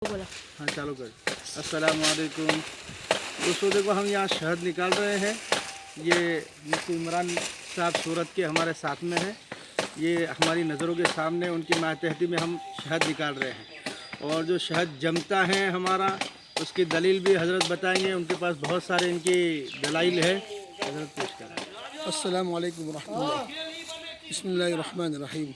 बोला। हाँ चालू कर। अस्सलाम वालेकुम दोस्तों, देखो हम यहाँ शहद निकाल रहे हैं। ये मुफ्ती इमरान साहब सूरत के हमारे साथ में हैं। ये हमारी नज़रों के सामने उनकी मातहती में हम शहद निकाल रहे हैं। और जो शहद जमता है हमारा, उसकी दलील भी हज़रत बताएंगे। उनके पास बहुत सारे इनकी दलाइल है, हज़रत पेश करें। अस्सलामु अलैकुम वरहमतुल्लाह। बिस्मिल्लाहिर्रहमानिर्रहीम।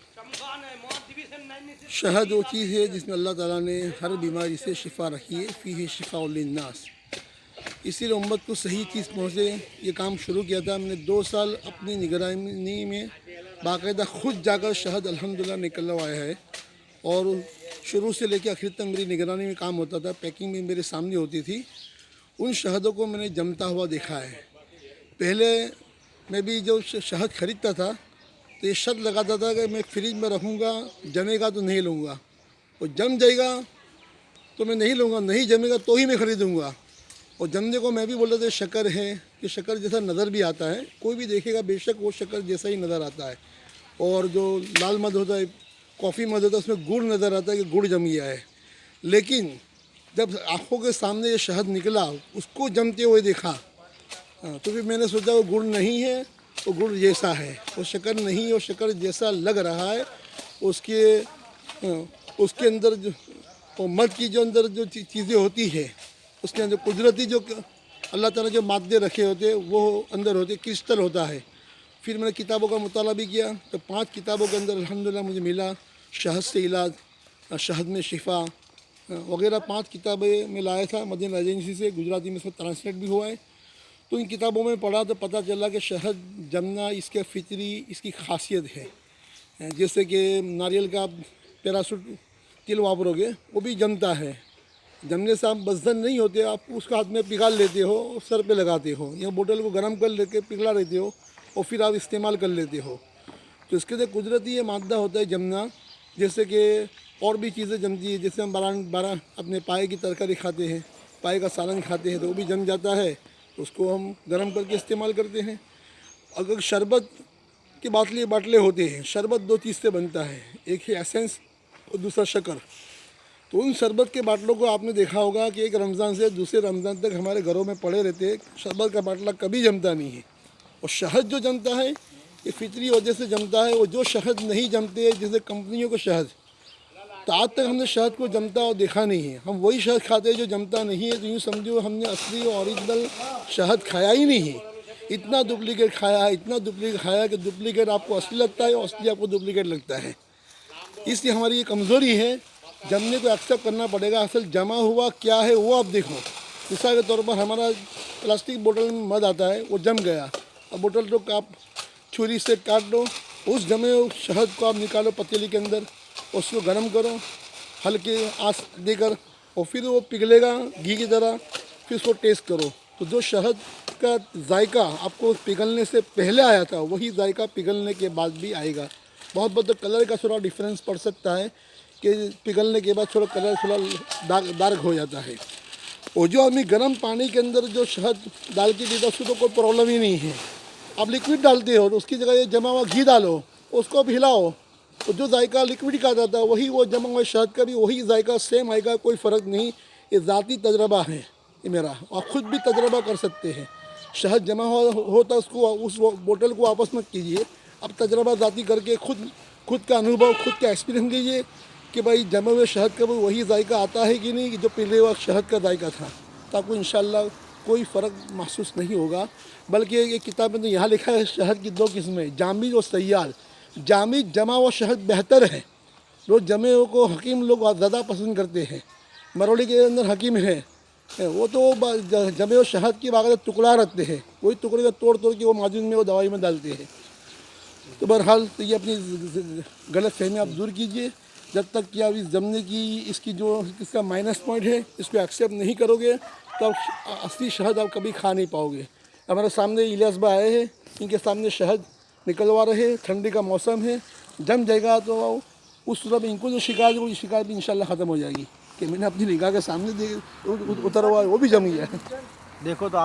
शहद वो चीज़ है जिसमें अल्लाह ताला ने हर बीमारी से शिफा रखी है। फ़ीही शिफ़ाउल लिन्नास। इसीलिए उम्मत को सही चीज़ पहुँचे ये काम शुरू किया था। हमने 2 साल अपनी निगरानी में बाकायदा ख़ुद जाकर शहद अल्हम्दुलिल्लाह निकलवाया है। और शुरू से लेकर आखिर तक मेरी निगरानी में काम होता था। पैकिंग भी मेरे सामने होती थी। उन शहदों को मैंने जमता हुआ देखा है। पहले मैं भी जो शहद ख़रीदता था तो ये शर्त लगाता था कि मैं फ्रिज में रखूँगा, जमेगा तो नहीं लूँगा, और जम जाएगा तो मैं नहीं लूँगा, नहीं जमेगा तो ही मैं ख़रीदूँगा। और जमने को मैं भी बोलता था शक्कर है कि शक्कर जैसा नज़र भी आता है, कोई भी देखेगा बेशक वो शक्कर जैसा ही नज़र आता है। और जो लाल मध होता है, कॉफ़ी मध होता है, उसमें गुड़ नज़र आता है कि गुड़ जम गया है। लेकिन जब आँखों के सामने ये शहद निकला, उसको जमते हुए देखा, तो फिर मैंने सोचा वो गुड़ नहीं है, वो गुड़ जैसा है। वो शक्कर नहीं, वो शक्कर जैसा लग रहा है। उसके अंदर जो वो मध की जो अंदर जो चीज़ें होती है, उसके अंदर कुदरती जो अल्लाह ताला जो मादे रखे होते हैं वो अंदर होते, क्रिस्टल होता है। फिर मैंने किताबों का मुताला भी किया तो 5 किताबों के अंदर अल्हम्दुलिल्लाह मुझे मिला शहद से इलाज, शहद में शिफा वगैरह 5 किताबें मैं लाया था मदीना एजेंसी से। गुजराती में इसमें ट्रांसलेट भी हुआ है। तो इन किताबों में पढ़ा तो पता चला कि शहद जमना इसके फितरी इसकी खासियत है। जैसे कि नारियल का पैराशूट तिल वापरोगे वो भी जमता है। जमने से आप बजन नहीं होते, आप उसका हाथ में पिघाल लेते हो, सर पे लगाते हो, या बोतल को गर्म कर लेके पिघला लेते हो और फिर आप इस्तेमाल कर लेते हो। तो इसके लिए कुदरती ये मादा होता है जमना। जैसे कि और भी चीज़ें जमती है, जैसे हम बारह अपने पाए की तरकारी खाते हैं, पाए का सालन खाते हैं तो वो भी जम जाता है। उसको हम गर्म करके इस्तेमाल करते हैं। अगर शरबत के बाटले होते हैं, शरबत 2 चीज़ से बनता है, एक है एसेंस और दूसरा शक्कर। तो उन शरबत के बाटलों को आपने देखा होगा कि एक रमज़ान से दूसरे रमज़ान तक हमारे घरों में पड़े रहते हैं। शरबत का बाटला कभी जमता नहीं है। और शहद जो जमता है ये फितरी वजह से जमता है। और जो शहद नहीं जमते, जैसे कंपनियों को शहद, तो आज तक हमने शहद को जमता और देखा नहीं है। हम वही शहद खाते हैं जो जमता नहीं है। तो यूँ समझो हमने असली और ओरिजिनल शहद खाया ही नहीं है। इतना डुप्लीकेट खाया है, इतना डुप्लीकेट खाया कि डुप्लीकेट आपको असली लगता है और असली आपको डुप्लीकेट लगता है। इसलिए हमारी ये कमज़ोरी है। जमने को एक्सेप्ट करना पड़ेगा। असल जमा हुआ क्या है वो आप देखो। मिसाल के तौर पर हमारा प्लास्टिक बोतल में मध आता है, वो जम गया। अब बोतल को आप छुरी से काट दो, उस जमे हुए शहद को आप निकालो पतीली के अंदर, उसको गर्म करो हल्के आंच देकर, और फिर वो पिघलेगा घी की तरह। फिर उसको टेस्ट करो तो जो शहद का जायका आपको पिघलने से पहले आया था वही जायका पिघलने के बाद भी आएगा। बहुत बहुत कलर का थोड़ा डिफरेंस पड़ सकता है कि पिघलने के बाद थोड़ा कलर थोड़ा डार्क हो जाता है। और जो आदमी गर्म पानी के अंदर जो शहद डाल के पीता उसको तो कोई प्रॉब्लम ही नहीं है। आप लिक्विड डालते हो तो उसकी जगह ये जमा हुआ घी डालो, उसको अब हिलाओ, तो जो जायका लिक्विड का आता है वही वो जमा हुआ शहद का भी वही जायका सेम आएगा, कोई फ़र्क नहीं। ये ज़ाती तजर्बा है ये मेरा। आप ख़ुद भी तजर्बा कर सकते हैं। शहद जमा होता उसको उस बोतल को वापस मत कीजिए। अब तजर्बा ज़ाती करके खुद का अनुभव, खुद का एक्सपीरियंस लीजिए कि भाई जमे हुए शहद का भी वही जायका आता है कि नहीं कि जो पहले वक्त शहद का जायका था। तो आपको इंशाल्लाह कोई फ़र्क महसूस नहीं होगा। बल्कि ये किताब में तो यहाँ लिखा है शहद की 2 किस्में, जामिद और सय्याल। जामिद जमा हुआ शहद बेहतर है। लोग जमे हुए को हकीम लोग ज़्यादा पसंद करते हैं। मरोड़ी के अंदर हकीम है, वो तो जमे हुए शहद की बाकायदा टुकड़ा रखते हैं, वही टुकड़े को तोड़ के वो माजून में वो दवाई में डालते हैं। तो बहरहाल तो ये अपनी गलत फहमी आप दूर कीजिए। जब तक कि आप इस जमने की इसकी जो इसका माइनस पॉइंट है इसको एक्सेप्ट नहीं करोगे तो आप असली शहद आप कभी खा नहीं पाओगे। हमारे सामने इलियास भाई आए हैं, इनके सामने शहद निकलवा रहे हैं। ठंडी का मौसम है, जम जाएगा तो उस सूरत में इनको जो शिकायत है वो शिकायत भी इंशाल्लाह ख़त्म हो जाएगी कि मैंने अपनी निगाह के सामने उतरवा वो भी जम गया। देखो तो आप